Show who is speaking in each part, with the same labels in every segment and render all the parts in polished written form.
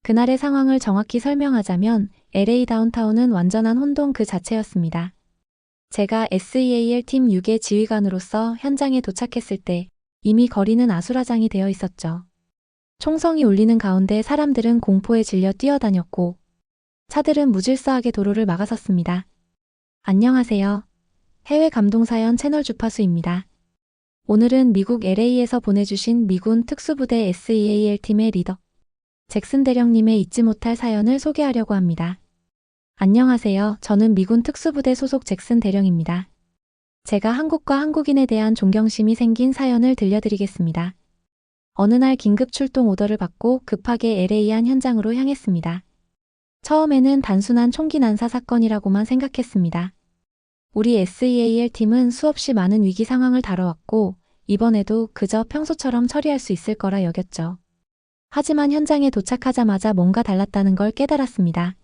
Speaker 1: 그날의 상황을 정확히 설명하자면 LA 다운타운은 완전한 혼동 그 자체였습니다. 제가 SEAL 팀 6의 지휘관으로서 현장에 도착했을 때 이미 거리는 아수라장이 되어 있었죠. 총성이 울리는 가운데 사람들은 공포에 질려 뛰어다녔고 차들은 무질서하게 도로를 막아섰습니다. 안녕하세요. 해외 감동사연 채널 주파수입니다. 오늘은 미국 LA에서 보내주신 미군 특수부대 SEAL 팀의 리더 잭슨 대령님의 잊지 못할 사연을 소개하려고 합니다. 안녕하세요. 저는 미군 특수부대 소속 잭슨 대령입니다. 제가 한국과 한국인에 대한 존경심이 생긴 사연을 들려드리겠습니다. 어느 날 긴급 출동 오더를 받고 급하게 LA 한 현장으로 향했습니다. 처음에는 단순한 총기 난사 사건이라고만 생각했습니다. 우리 SEAL 팀은 수없이 많은 위기 상황을 다뤄왔고 이번에도 그저 평소처럼 처리할 수 있을 거라 여겼죠. 하지만 현장에 도착하자마자 뭔가 달랐다는 걸 깨달았습니다.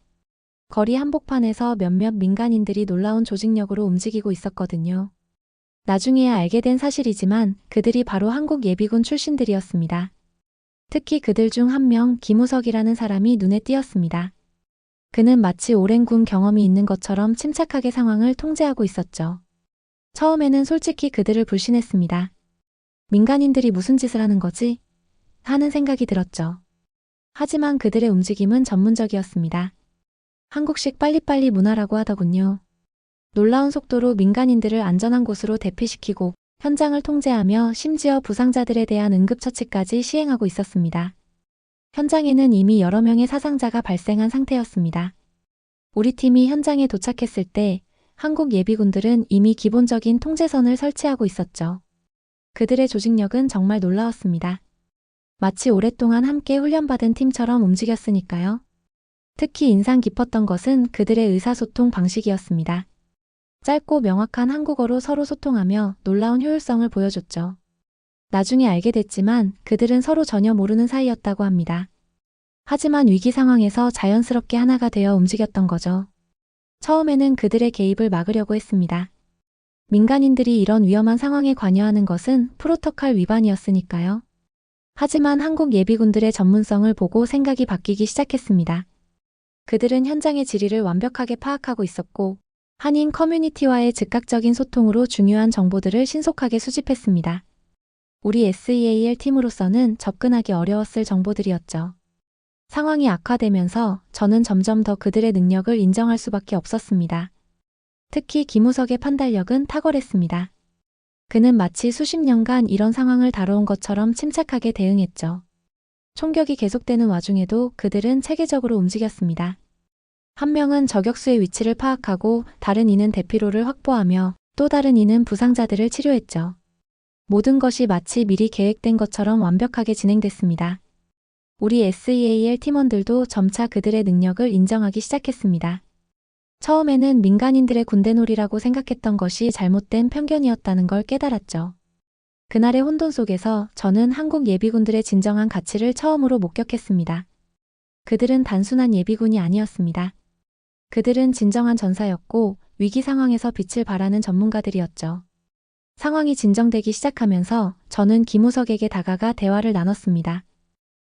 Speaker 1: 거리 한복판에서 몇몇 민간인들이 놀라운 조직력으로 움직이고 있었거든요. 나중에야 알게 된 사실이지만 그들이 바로 한국 예비군 출신들이었습니다. 특히 그들 중 한 명 김우석이라는 사람이 눈에 띄었습니다. 그는 마치 오랜 군 경험이 있는 것처럼 침착하게 상황을 통제하고 있었죠. 처음에는 솔직히 그들을 불신했습니다. 민간인들이 무슨 짓을 하는 거지? 하는 생각이 들었죠. 하지만 그들의 움직임은 전문적이었습니다. 한국식 빨리빨리 문화라고 하더군요. 놀라운 속도로 민간인들을 안전한 곳으로 대피시키고 현장을 통제하며 심지어 부상자들에 대한 응급처치까지 시행하고 있었습니다. 현장에는 이미 여러 명의 사상자가 발생한 상태였습니다. 우리 팀이 현장에 도착했을 때 한국 예비군들은 이미 기본적인 통제선을 설치하고 있었죠. 그들의 조직력은 정말 놀라웠습니다. 마치 오랫동안 함께 훈련받은 팀처럼 움직였으니까요. 특히 인상 깊었던 것은 그들의 의사소통 방식이었습니다. 짧고 명확한 한국어로 서로 소통하며 놀라운 효율성을 보여줬죠. 나중에 알게 됐지만 그들은 서로 전혀 모르는 사이였다고 합니다. 하지만 위기 상황에서 자연스럽게 하나가 되어 움직였던 거죠. 처음에는 그들의 개입을 막으려고 했습니다. 민간인들이 이런 위험한 상황에 관여하는 것은 프로토콜 위반이었으니까요. 하지만 한국 예비군들의 전문성을 보고 생각이 바뀌기 시작했습니다. 그들은 현장의 지리를 완벽하게 파악하고 있었고 한인 커뮤니티와의 즉각적인 소통으로 중요한 정보들을 신속하게 수집했습니다. 우리 SEAL 팀으로서는 접근하기 어려웠을 정보들이었죠. 상황이 악화되면서 저는 점점 더 그들의 능력을 인정할 수밖에 없었습니다. 특히 김우석의 판단력은 탁월했습니다. 그는 마치 수십 년간 이런 상황을 다뤄온 것처럼 침착하게 대응했죠. 총격이 계속되는 와중에도 그들은 체계적으로 움직였습니다. 한 명은 저격수의 위치를 파악하고 다른 이는 대피로를 확보하며 또 다른 이는 부상자들을 치료했죠. 모든 것이 마치 미리 계획된 것처럼 완벽하게 진행됐습니다. 우리 SEAL 팀원들도 점차 그들의 능력을 인정하기 시작했습니다. 처음에는 민간인들의 군대놀이라고 생각했던 것이 잘못된 편견이었다는 걸 깨달았죠. 그날의 혼돈 속에서 저는 한국 예비군들의 진정한 가치를 처음으로 목격했습니다. 그들은 단순한 예비군이 아니었습니다. 그들은 진정한 전사였고 위기 상황에서 빛을 발하는 전문가들이었죠. 상황이 진정되기 시작하면서 저는 김우석에게 다가가 대화를 나눴습니다.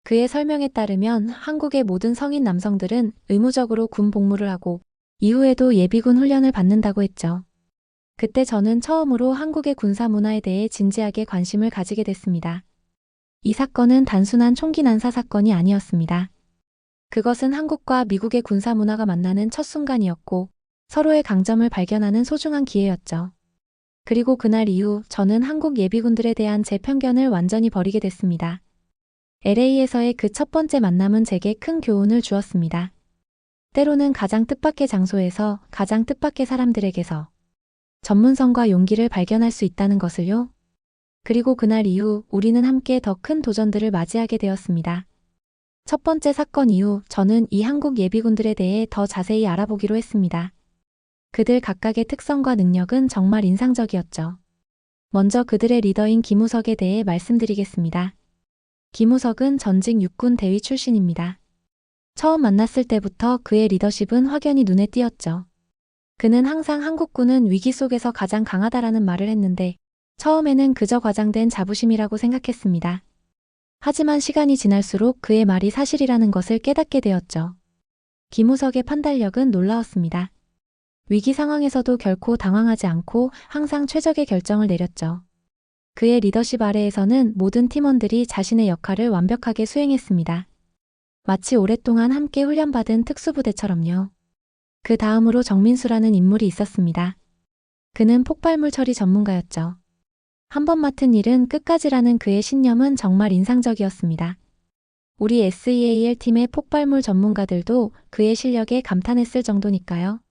Speaker 1: 그의 설명에 따르면 한국의 모든 성인 남성들은 의무적으로 군 복무를 하고 이후에도 예비군 훈련을 받는다고 했죠. 그때 저는 처음으로 한국의 군사 문화에 대해 진지하게 관심을 가지게 됐습니다. 이 사건은 단순한 총기 난사 사건이 아니었습니다. 그것은 한국과 미국의 군사 문화가 만나는 첫 순간이었고 서로의 강점을 발견하는 소중한 기회였죠. 그리고 그날 이후 저는 한국 예비군들에 대한 제 편견을 완전히 버리게 됐습니다. LA에서의 그 첫 번째 만남은 제게 큰 교훈을 주었습니다. 때로는 가장 뜻밖의 장소에서 가장 뜻밖의 사람들에게서 전문성과 용기를 발견할 수 있다는 것을요. 그리고 그날 이후 우리는 함께 더 큰 도전들을 맞이하게 되었습니다. 첫 번째 사건 이후 저는 이 한국 예비군들에 대해 더 자세히 알아보기로 했습니다. 그들 각각의 특성과 능력은 정말 인상적이었죠. 먼저 그들의 리더인 김우석에 대해 말씀드리겠습니다. 김우석은 전직 육군 대위 출신입니다. 처음 만났을 때부터 그의 리더십은 확연히 눈에 띄었죠. 그는 항상 한국군은 위기 속에서 가장 강하다라는 말을 했는데 처음에는 그저 과장된 자부심이라고 생각했습니다. 하지만 시간이 지날수록 그의 말이 사실이라는 것을 깨닫게 되었죠. 김우석의 판단력은 놀라웠습니다. 위기 상황에서도 결코 당황하지 않고 항상 최적의 결정을 내렸죠. 그의 리더십 아래에서는 모든 팀원들이 자신의 역할을 완벽하게 수행했습니다. 마치 오랫동안 함께 훈련받은 특수부대처럼요. 그 다음으로 정민수라는 인물이 있었습니다. 그는 폭발물 처리 전문가였죠. 한 번 맡은 일은 끝까지라는 그의 신념은 정말 인상적이었습니다. 우리 SEAL 팀의 폭발물 전문가들도 그의 실력에 감탄했을 정도니까요.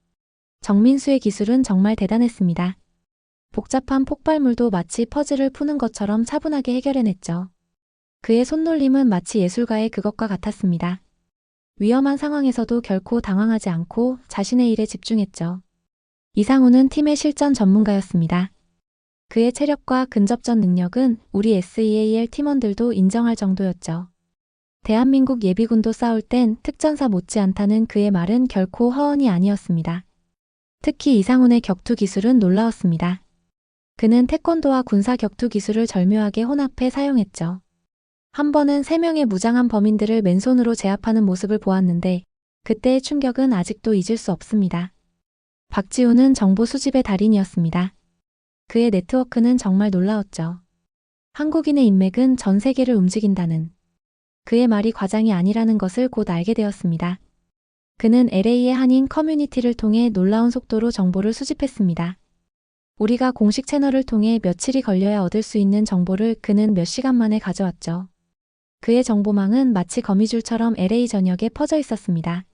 Speaker 1: 정민수의 기술은 정말 대단했습니다. 복잡한 폭발물도 마치 퍼즐을 푸는 것처럼 차분하게 해결해냈죠. 그의 손놀림은 마치 예술가의 그것과 같았습니다. 위험한 상황에서도 결코 당황하지 않고 자신의 일에 집중했죠. 이상우는 팀의 실전 전문가였습니다. 그의 체력과 근접전 능력은 우리 SEAL 팀원들도 인정할 정도였죠. 대한민국 예비군도 싸울 땐 특전사 못지않다는 그의 말은 결코 허언이 아니었습니다. 특히 이상훈의 격투 기술은 놀라웠습니다. 그는 태권도와 군사 격투 기술을 절묘하게 혼합해 사용했죠. 한 번은 3명의 무장한 범인들을 맨손으로 제압하는 모습을 보았는데 그때의 충격은 아직도 잊을 수 없습니다. 박지우는 정보 수집의 달인이었습니다. 그의 네트워크는 정말 놀라웠죠. 한국인의 인맥은 전 세계를 움직인다는 그의 말이 과장이 아니라는 것을 곧 알게 되었습니다. 그는 LA의 한인 커뮤니티를 통해 놀라운 속도로 정보를 수집했습니다. 우리가 공식 채널을 통해 며칠이 걸려야 얻을 수 있는 정보를 그는 몇 시간 만에 가져왔죠. 그의 정보망은 마치 거미줄처럼 LA 전역에 퍼져 있었습니다.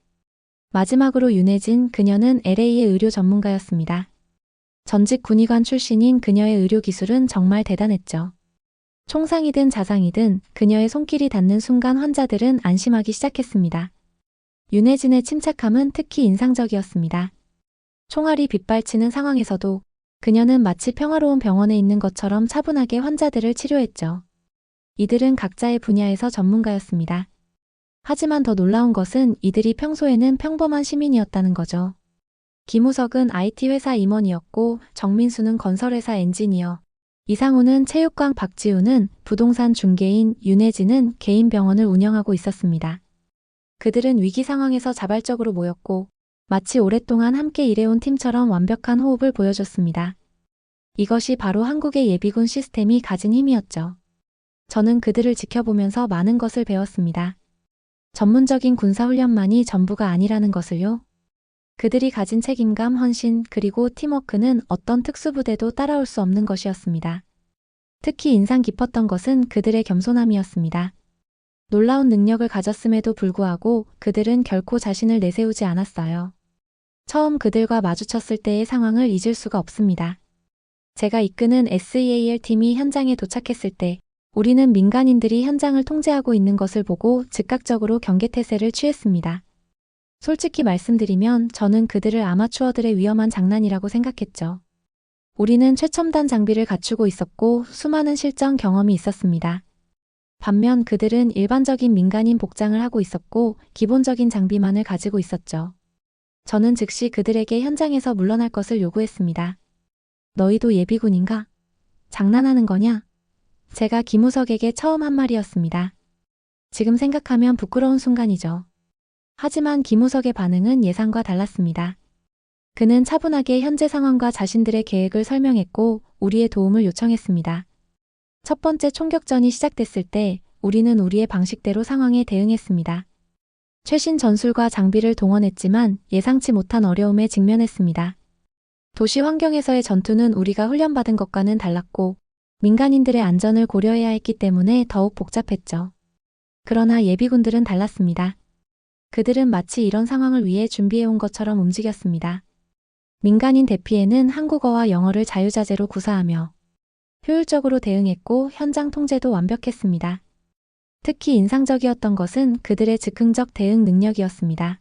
Speaker 1: 마지막으로 윤혜진, 그녀는 LA의 의료 전문가였습니다. 전직 군의관 출신인 그녀의 의료 기술은 정말 대단했죠. 총상이든 자상이든 그녀의 손길이 닿는 순간 환자들은 안심하기 시작했습니다. 윤혜진의 침착함은 특히 인상적이었습니다. 총알이 빗발치는 상황에서도 그녀는 마치 평화로운 병원에 있는 것처럼 차분하게 환자들을 치료했죠. 이들은 각자의 분야에서 전문가였습니다. 하지만 더 놀라운 것은 이들이 평소에는 평범한 시민이었다는 거죠. 김우석은 IT 회사 임원이었고 정민수는 건설회사 엔지니어, 이상우는 체육관, 박지우는 부동산 중개인, 윤혜진은 개인 병원을 운영하고 있었습니다. 그들은 위기 상황에서 자발적으로 모였고 마치 오랫동안 함께 일해온 팀처럼 완벽한 호흡을 보여줬습니다. 이것이 바로 한국의 예비군 시스템이 가진 힘이었죠. 저는 그들을 지켜보면서 많은 것을 배웠습니다. 전문적인 군사훈련만이 전부가 아니라는 것을요. 그들이 가진 책임감, 헌신, 그리고 팀워크는 어떤 특수부대도 따라올 수 없는 것이었습니다. 특히 인상 깊었던 것은 그들의 겸손함이었습니다. 놀라운 능력을 가졌음에도 불구하고 그들은 결코 자신을 내세우지 않았어요. 처음 그들과 마주쳤을 때의 상황을 잊을 수가 없습니다. 제가 이끄는 SEAL 팀이 현장에 도착했을 때 우리는 민간인들이 현장을 통제하고 있는 것을 보고 즉각적으로 경계태세를 취했습니다. 솔직히 말씀드리면 저는 그들을 아마추어들의 위험한 장난이라고 생각했죠. 우리는 최첨단 장비를 갖추고 있었고 수많은 실전 경험이 있었습니다. 반면 그들은 일반적인 민간인 복장을 하고 있었고 기본적인 장비만을 가지고 있었죠. 저는 즉시 그들에게 현장에서 물러날 것을 요구했습니다. 너희도 예비군인가? 장난하는 거냐? 제가 김우석에게 처음 한 말이었습니다. 지금 생각하면 부끄러운 순간이죠. 하지만 김우석의 반응은 예상과 달랐습니다. 그는 차분하게 현재 상황과 자신들의 계획을 설명했고 우리의 도움을 요청했습니다. 첫 번째 총격전이 시작됐을 때 우리는 우리의 방식대로 상황에 대응했습니다. 최신 전술과 장비를 동원했지만 예상치 못한 어려움에 직면했습니다. 도시 환경에서의 전투는 우리가 훈련받은 것과는 달랐고 민간인들의 안전을 고려해야 했기 때문에 더욱 복잡했죠. 그러나 예비군들은 달랐습니다. 그들은 마치 이런 상황을 위해 준비해온 것처럼 움직였습니다. 민간인 대피에는 한국어와 영어를 자유자재로 구사하며 효율적으로 대응했고 현장 통제도 완벽했습니다. 특히 인상적이었던 것은 그들의 즉흥적 대응 능력이었습니다.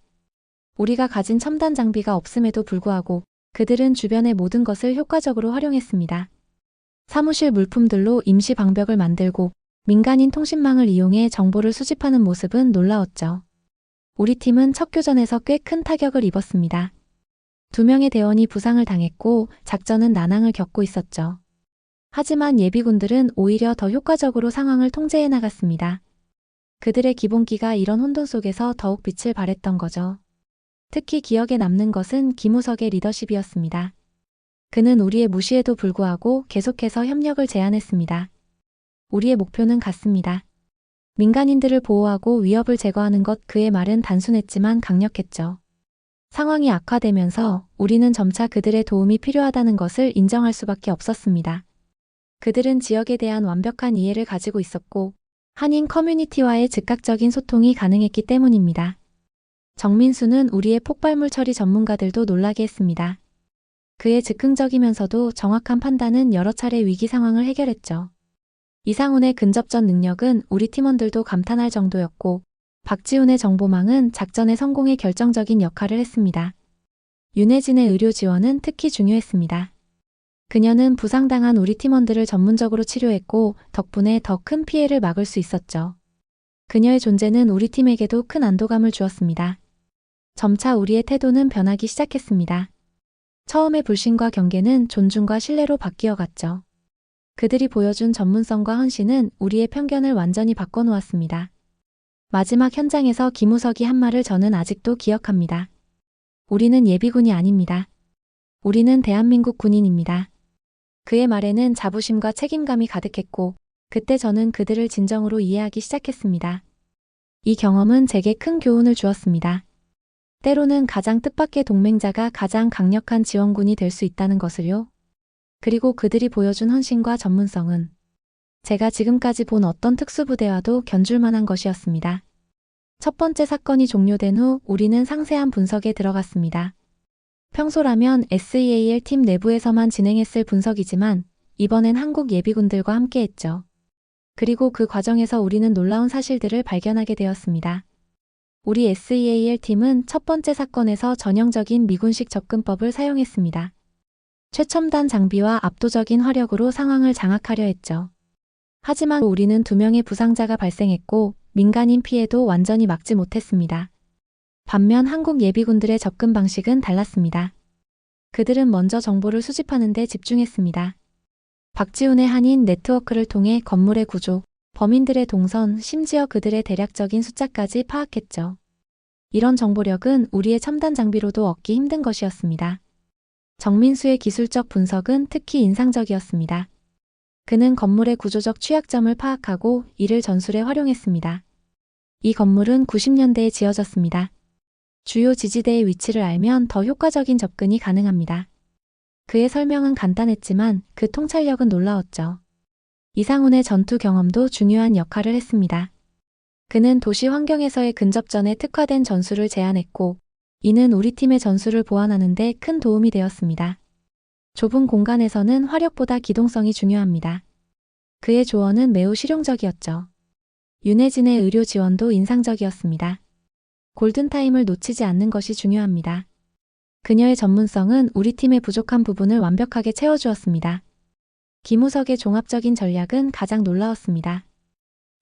Speaker 1: 우리가 가진 첨단 장비가 없음에도 불구하고 그들은 주변의 모든 것을 효과적으로 활용했습니다. 사무실 물품들로 임시 방벽을 만들고 민간인 통신망을 이용해 정보를 수집하는 모습은 놀라웠죠. 우리 팀은 첫 교전에서 꽤 큰 타격을 입었습니다. 2명의 대원이 부상을 당했고 작전은 난항을 겪고 있었죠. 하지만 예비군들은 오히려 더 효과적으로 상황을 통제해 나갔습니다. 그들의 기본기가 이런 혼돈 속에서 더욱 빛을 발했던 거죠. 특히 기억에 남는 것은 김우석의 리더십이었습니다. 그는 우리의 무시에도 불구하고 계속해서 협력을 제안했습니다. 우리의 목표는 같습니다. 민간인들을 보호하고 위협을 제거하는 것. 그의 말은 단순했지만 강력했죠. 상황이 악화되면서 우리는 점차 그들의 도움이 필요하다는 것을 인정할 수밖에 없었습니다. 그들은 지역에 대한 완벽한 이해를 가지고 있었고 한인 커뮤니티와의 즉각적인 소통이 가능했기 때문입니다. 정민수는 우리의 폭발물 처리 전문가들도 놀라게 했습니다. 그의 즉흥적이면서도 정확한 판단은 여러 차례 위기 상황을 해결했죠. 이상훈의 근접전 능력은 우리 팀원들도 감탄할 정도였고 박지훈의 정보망은 작전의 성공에 결정적인 역할을 했습니다. 윤혜진의 의료 지원은 특히 중요했습니다. 그녀는 부상당한 우리 팀원들을 전문적으로 치료했고 덕분에 더 큰 피해를 막을 수 있었죠. 그녀의 존재는 우리 팀에게도 큰 안도감을 주었습니다. 점차 우리의 태도는 변하기 시작했습니다. 처음의 불신과 경계는 존중과 신뢰로 바뀌어갔죠. 그들이 보여준 전문성과 헌신은 우리의 편견을 완전히 바꿔놓았습니다. 마지막 현장에서 김우석이 한 말을 저는 아직도 기억합니다. 우리는 예비군이 아닙니다. 우리는 대한민국 군인입니다. 그의 말에는 자부심과 책임감이 가득했고 그때 저는 그들을 진정으로 이해하기 시작했습니다. 이 경험은 제게 큰 교훈을 주었습니다. 때로는 가장 뜻밖의 동맹자가 가장 강력한 지원군이 될 수 있다는 것을요. 그리고 그들이 보여준 헌신과 전문성은 제가 지금까지 본 어떤 특수부대와도 견줄 만한 것이었습니다. 첫 번째 사건이 종료된 후 우리는 상세한 분석에 들어갔습니다. 평소라면 SEAL 팀 내부에서만 진행했을 분석이지만 이번엔 한국 예비군들과 함께했죠. 그리고 그 과정에서 우리는 놀라운 사실들을 발견하게 되었습니다. 우리 SEAL 팀은 첫 번째 사건에서 전형적인 미군식 접근법을 사용했습니다. 최첨단 장비와 압도적인 화력으로 상황을 장악하려 했죠. 하지만 우리는 2명의 부상자가 발생했고 민간인 피해도 완전히 막지 못했습니다. 반면 한국 예비군들의 접근 방식은 달랐습니다. 그들은 먼저 정보를 수집하는 데 집중했습니다. 박지훈의 한인 네트워크를 통해 건물의 구조, 범인들의 동선, 심지어 그들의 대략적인 숫자까지 파악했죠. 이런 정보력은 우리의 첨단 장비로도 얻기 힘든 것이었습니다. 정민수의 기술적 분석은 특히 인상적이었습니다. 그는 건물의 구조적 취약점을 파악하고 이를 전술에 활용했습니다. 이 건물은 90년대에 지어졌습니다. 주요 지지대의 위치를 알면 더 효과적인 접근이 가능합니다. 그의 설명은 간단했지만 그 통찰력은 놀라웠죠. 이상훈의 전투 경험도 중요한 역할을 했습니다. 그는 도시 환경에서의 근접전에 특화된 전술을 제안했고 이는 우리 팀의 전술을 보완하는 데 큰 도움이 되었습니다. 좁은 공간에서는 화력보다 기동성이 중요합니다. 그의 조언은 매우 실용적이었죠. 윤혜진의 의료 지원도 인상적이었습니다. 골든타임을 놓치지 않는 것이 중요합니다. 그녀의 전문성은 우리 팀의 부족한 부분을 완벽하게 채워주었습니다. 김우석의 종합적인 전략은 가장 놀라웠습니다.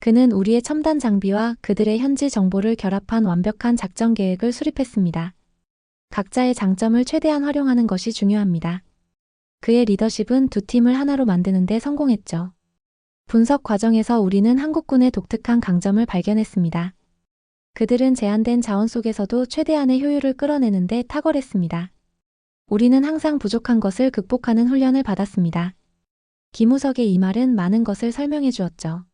Speaker 1: 그는 우리의 첨단 장비와 그들의 현지 정보를 결합한 완벽한 작전 계획을 수립했습니다. 각자의 장점을 최대한 활용하는 것이 중요합니다. 그의 리더십은 두 팀을 하나로 만드는 데 성공했죠. 분석 과정에서 우리는 한국군의 독특한 강점을 발견했습니다. 그들은 제한된 자원 속에서도 최대한의 효율을 끌어내는 데 탁월했습니다. 우리는 항상 부족한 것을 극복하는 훈련을 받았습니다. 김우석의 이 말은 많은 것을 설명해 주었죠.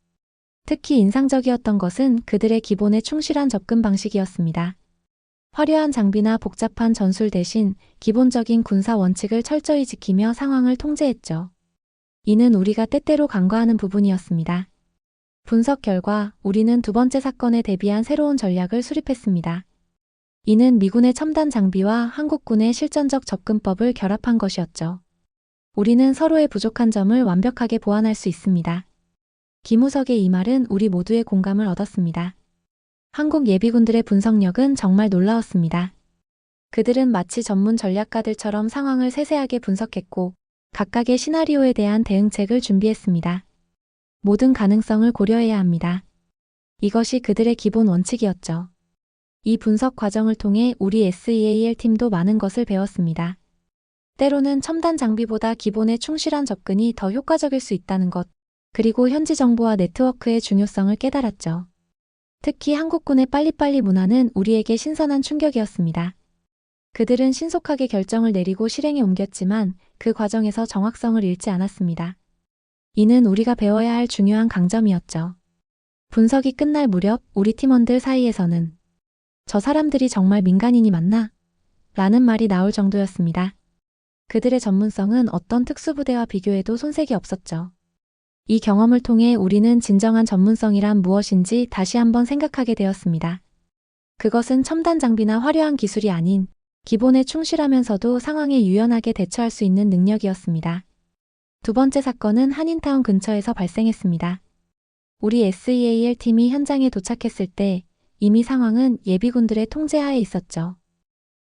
Speaker 1: 특히 인상적이었던 것은 그들의 기본에 충실한 접근 방식이었습니다. 화려한 장비나 복잡한 전술 대신 기본적인 군사 원칙을 철저히 지키며 상황을 통제했죠. 이는 우리가 때때로 간과하는 부분이었습니다. 분석 결과 우리는 두 번째 사건에 대비한 새로운 전략을 수립했습니다. 이는 미군의 첨단 장비와 한국군의 실전적 접근법을 결합한 것이었죠. 우리는 서로의 부족한 점을 완벽하게 보완할 수 있습니다. 김우석의 이 말은 우리 모두의 공감을 얻었습니다. 한국 예비군들의 분석력은 정말 놀라웠습니다. 그들은 마치 전문 전략가들처럼 상황을 세세하게 분석했고 각각의 시나리오에 대한 대응책을 준비했습니다. 모든 가능성을 고려해야 합니다. 이것이 그들의 기본 원칙이었죠. 이 분석 과정을 통해 우리 SEAL 팀도 많은 것을 배웠습니다. 때로는 첨단 장비보다 기본에 충실한 접근이 더 효과적일 수 있다는 것, 그리고 현지 정보와 네트워크의 중요성을 깨달았죠. 특히 한국군의 빨리빨리 문화는 우리에게 신선한 충격이었습니다. 그들은 신속하게 결정을 내리고 실행에 옮겼지만 그 과정에서 정확성을 잃지 않았습니다. 이는 우리가 배워야 할 중요한 강점이었죠. 분석이 끝날 무렵 우리 팀원들 사이에서는 저 사람들이 정말 민간인이 맞나? 라는 말이 나올 정도였습니다. 그들의 전문성은 어떤 특수부대와 비교해도 손색이 없었죠. 이 경험을 통해 우리는 진정한 전문성이란 무엇인지 다시 한번 생각하게 되었습니다. 그것은 첨단 장비나 화려한 기술이 아닌 기본에 충실하면서도 상황에 유연하게 대처할 수 있는 능력이었습니다. 두 번째 사건은 한인타운 근처에서 발생했습니다. 우리 SEAL 팀이 현장에 도착했을 때 이미 상황은 예비군들의 통제하에 있었죠.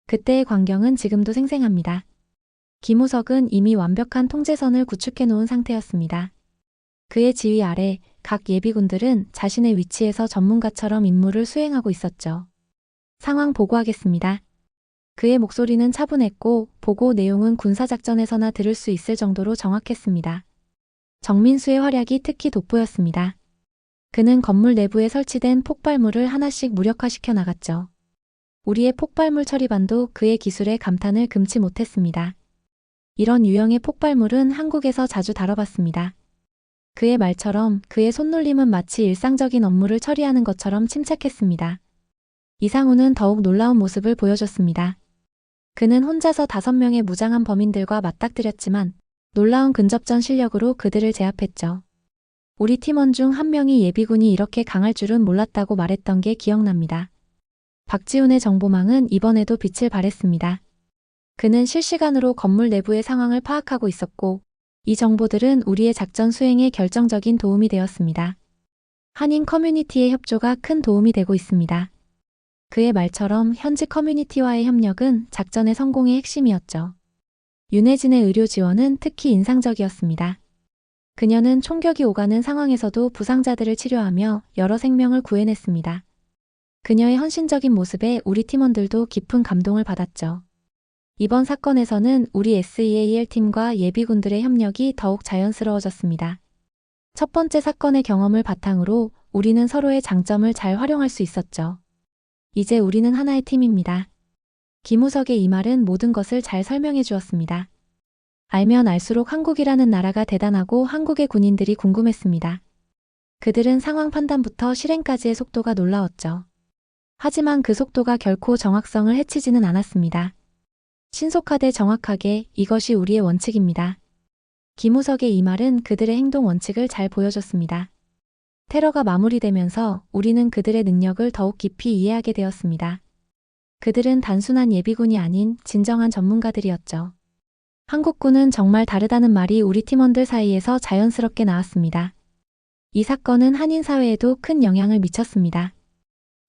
Speaker 1: 그때의 광경은 지금도 생생합니다. 김우석은 이미 완벽한 통제선을 구축해 놓은 상태였습니다. 그의 지휘 아래 각 예비군들은 자신의 위치에서 전문가처럼 임무를 수행하고 있었죠. 상황 보고하겠습니다. 그의 목소리는 차분했고 보고 내용은 군사작전에서나 들을 수 있을 정도로 정확했습니다. 정민수의 활약이 특히 돋보였습니다. 그는 건물 내부에 설치된 폭발물을 하나씩 무력화시켜 나갔죠. 우리의 폭발물 처리반도 그의 기술에 감탄을 금치 못했습니다. 이런 유형의 폭발물은 한국에서 자주 다뤄봤습니다. 그의 말처럼 그의 손놀림은 마치 일상적인 업무를 처리하는 것처럼 침착했습니다. 이상우는 더욱 놀라운 모습을 보여줬습니다. 그는 혼자서 5명의 무장한 범인들과 맞닥뜨렸지만 놀라운 근접전 실력으로 그들을 제압했죠. 우리 팀원 중 한 명이 예비군이 이렇게 강할 줄은 몰랐다고 말했던 게 기억납니다. 박지훈의 정보망은 이번에도 빛을 발했습니다. 그는 실시간으로 건물 내부의 상황을 파악하고 있었고 이 정보들은 우리의 작전 수행에 결정적인 도움이 되었습니다. 한인 커뮤니티의 협조가 큰 도움이 되고 있습니다. 그의 말처럼 현지 커뮤니티와의 협력은 작전의 성공의 핵심이었죠. 윤혜진의 의료 지원은 특히 인상적이었습니다. 그녀는 총격이 오가는 상황에서도 부상자들을 치료하며 여러 생명을 구해냈습니다. 그녀의 헌신적인 모습에 우리 팀원들도 깊은 감동을 받았죠. 이번 사건에서는 우리 SEAL 팀과 예비군들의 협력이 더욱 자연스러워졌습니다. 첫 번째 사건의 경험을 바탕으로 우리는 서로의 장점을 잘 활용할 수 있었죠. 이제 우리는 하나의 팀입니다. 김우석의 이 말은 모든 것을 잘 설명해 주었습니다. 알면 알수록 한국이라는 나라가 대단하고 한국의 군인들이 궁금했습니다. 그들은 상황 판단부터 실행까지의 속도가 놀라웠죠. 하지만 그 속도가 결코 정확성을 해치지는 않았습니다. 신속하되 정확하게 이것이 우리의 원칙입니다. 김우석의 이 말은 그들의 행동 원칙을 잘 보여줬습니다. 테러가 마무리되면서 우리는 그들의 능력을 더욱 깊이 이해하게 되었습니다. 그들은 단순한 예비군이 아닌 진정한 전문가들이었죠. 한국군은 정말 다르다는 말이 우리 팀원들 사이에서 자연스럽게 나왔습니다. 이 사건은 한인 사회에도 큰 영향을 미쳤습니다.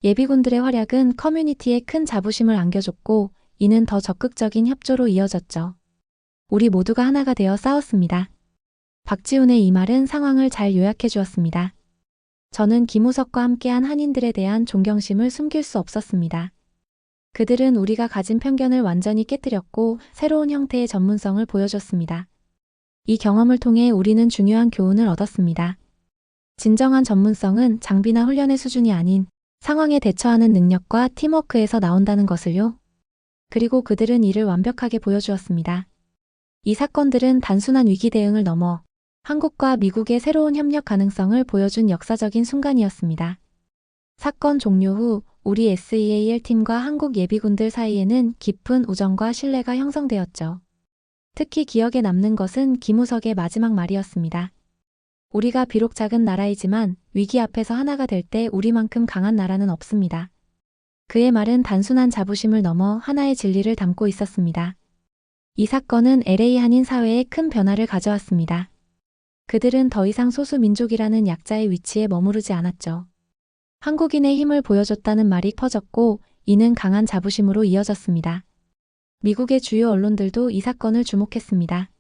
Speaker 1: 예비군들의 활약은 커뮤니티에 큰 자부심을 안겨줬고 이는 더 적극적인 협조로 이어졌죠. 우리 모두가 하나가 되어 싸웠습니다. 박지훈의 이 말은 상황을 잘 요약해 주었습니다. 저는 김우석과 함께한 한인들에 대한 존경심을 숨길 수 없었습니다. 그들은 우리가 가진 편견을 완전히 깨뜨렸고 새로운 형태의 전문성을 보여줬습니다. 이 경험을 통해 우리는 중요한 교훈을 얻었습니다. 진정한 전문성은 장비나 훈련의 수준이 아닌 상황에 대처하는 능력과 팀워크에서 나온다는 것을요. 그리고 그들은 이를 완벽하게 보여주었습니다. 이 사건들은 단순한 위기 대응을 넘어 한국과 미국의 새로운 협력 가능성을 보여준 역사적인 순간이었습니다. 사건 종료 후 우리 SEAL 팀과 한국 예비군들 사이에는 깊은 우정과 신뢰가 형성되었죠. 특히 기억에 남는 것은 김우석의 마지막 말이었습니다. 우리가 비록 작은 나라이지만 위기 앞에서 하나가 될 때 우리만큼 강한 나라는 없습니다. 그의 말은 단순한 자부심을 넘어 하나의 진리를 담고 있었습니다. 이 사건은 LA 한인 사회에 큰 변화를 가져왔습니다. 그들은 더 이상 소수 민족이라는 약자의 위치에 머무르지 않았죠. 한국인의 힘을 보여줬다는 말이 퍼졌고 이는 강한 자부심으로 이어졌습니다. 미국의 주요 언론들도 이 사건을 주목했습니다.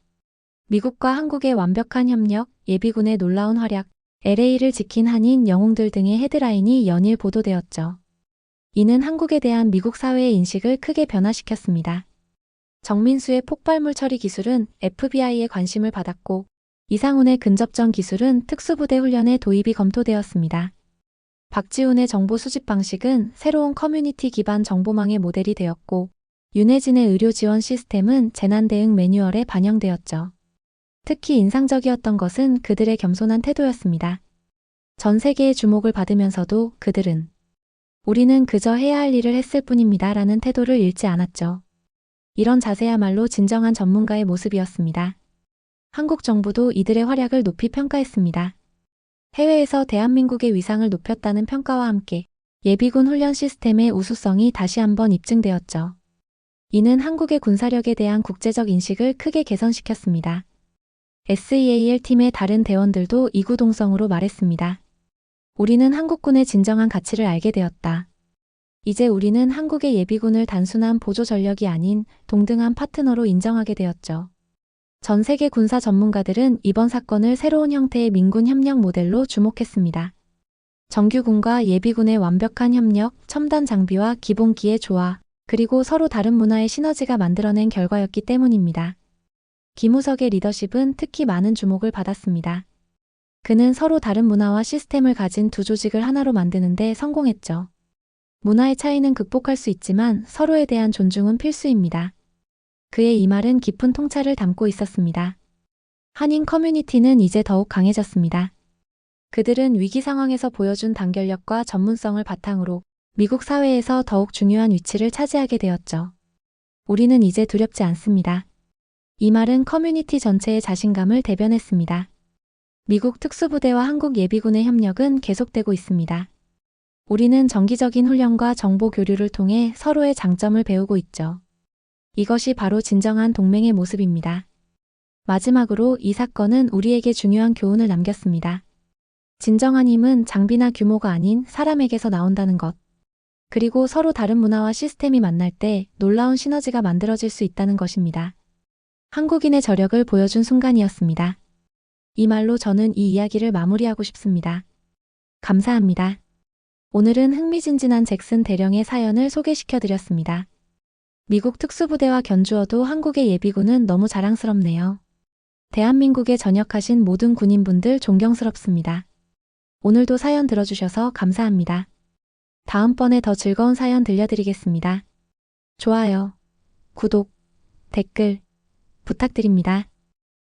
Speaker 1: 미국과 한국의 완벽한 협력, 예비군의 놀라운 활약, LA를 지킨 한인 영웅들 등의 헤드라인이 연일 보도되었죠. 이는 한국에 대한 미국 사회의 인식을 크게 변화시켰습니다. 정민수의 폭발물 처리 기술은 FBI의 관심을 받았고 이상훈의 근접전 기술은 특수부대 훈련에 도입이 검토되었습니다. 박지훈의 정보 수집 방식은 새로운 커뮤니티 기반 정보망의 모델이 되었고, 윤혜진의 의료 지원 시스템은 재난 대응 매뉴얼에 반영되었죠. 특히 인상적이었던 것은 그들의 겸손한 태도였습니다. 전 세계의 주목을 받으면서도 그들은 우리는 그저 해야 할 일을 했을 뿐입니다 라는 태도를 잃지 않았죠. 이런 자세야말로 진정한 전문가의 모습이었습니다. 한국 정부도 이들의 활약을 높이 평가했습니다. 해외에서 대한민국의 위상을 높였다는 평가와 함께 예비군 훈련 시스템의 우수성이 다시 한번 입증되었죠. 이는 한국의 군사력에 대한 국제적 인식을 크게 개선시켰습니다. SEAL 팀의 다른 대원들도 이구동성으로 말했습니다. 우리는 한국군의 진정한 가치를 알게 되었다. 이제 우리는 한국의 예비군을 단순한 보조 전력이 아닌 동등한 파트너로 인정하게 되었죠. 전 세계 군사 전문가들은 이번 사건을 새로운 형태의 민군 협력 모델로 주목했습니다. 정규군과 예비군의 완벽한 협력, 첨단 장비와 기본기의 조화, 그리고 서로 다른 문화의 시너지가 만들어낸 결과였기 때문입니다. 김우석의 리더십은 특히 많은 주목을 받았습니다. 그는 서로 다른 문화와 시스템을 가진 두 조직을 하나로 만드는 데 성공했죠. 문화의 차이는 극복할 수 있지만 서로에 대한 존중은 필수입니다. 그의 이 말은 깊은 통찰을 담고 있었습니다. 한인 커뮤니티는 이제 더욱 강해졌습니다. 그들은 위기 상황에서 보여준 단결력과 전문성을 바탕으로 미국 사회에서 더욱 중요한 위치를 차지하게 되었죠. 우리는 이제 두렵지 않습니다. 이 말은 커뮤니티 전체의 자신감을 대변했습니다. 미국 특수부대와 한국 예비군의 협력은 계속되고 있습니다. 우리는 정기적인 훈련과 정보 교류를 통해 서로의 장점을 배우고 있죠. 이것이 바로 진정한 동맹의 모습입니다. 마지막으로 이 사건은 우리에게 중요한 교훈을 남겼습니다. 진정한 힘은 장비나 규모가 아닌 사람에게서 나온다는 것. 그리고 서로 다른 문화와 시스템이 만날 때 놀라운 시너지가 만들어질 수 있다는 것입니다. 한국인의 저력을 보여준 순간이었습니다. 이 말로 저는 이 이야기를 마무리하고 싶습니다. 감사합니다. 오늘은 흥미진진한 잭슨 대령의 사연을 소개시켜드렸습니다. 미국 특수부대와 견주어도 한국의 예비군은 너무 자랑스럽네요. 대한민국에 전역하신 모든 군인분들 존경스럽습니다. 오늘도 사연 들어주셔서 감사합니다. 다음번에 더 즐거운 사연 들려드리겠습니다. 좋아요, 구독, 댓글 부탁드립니다.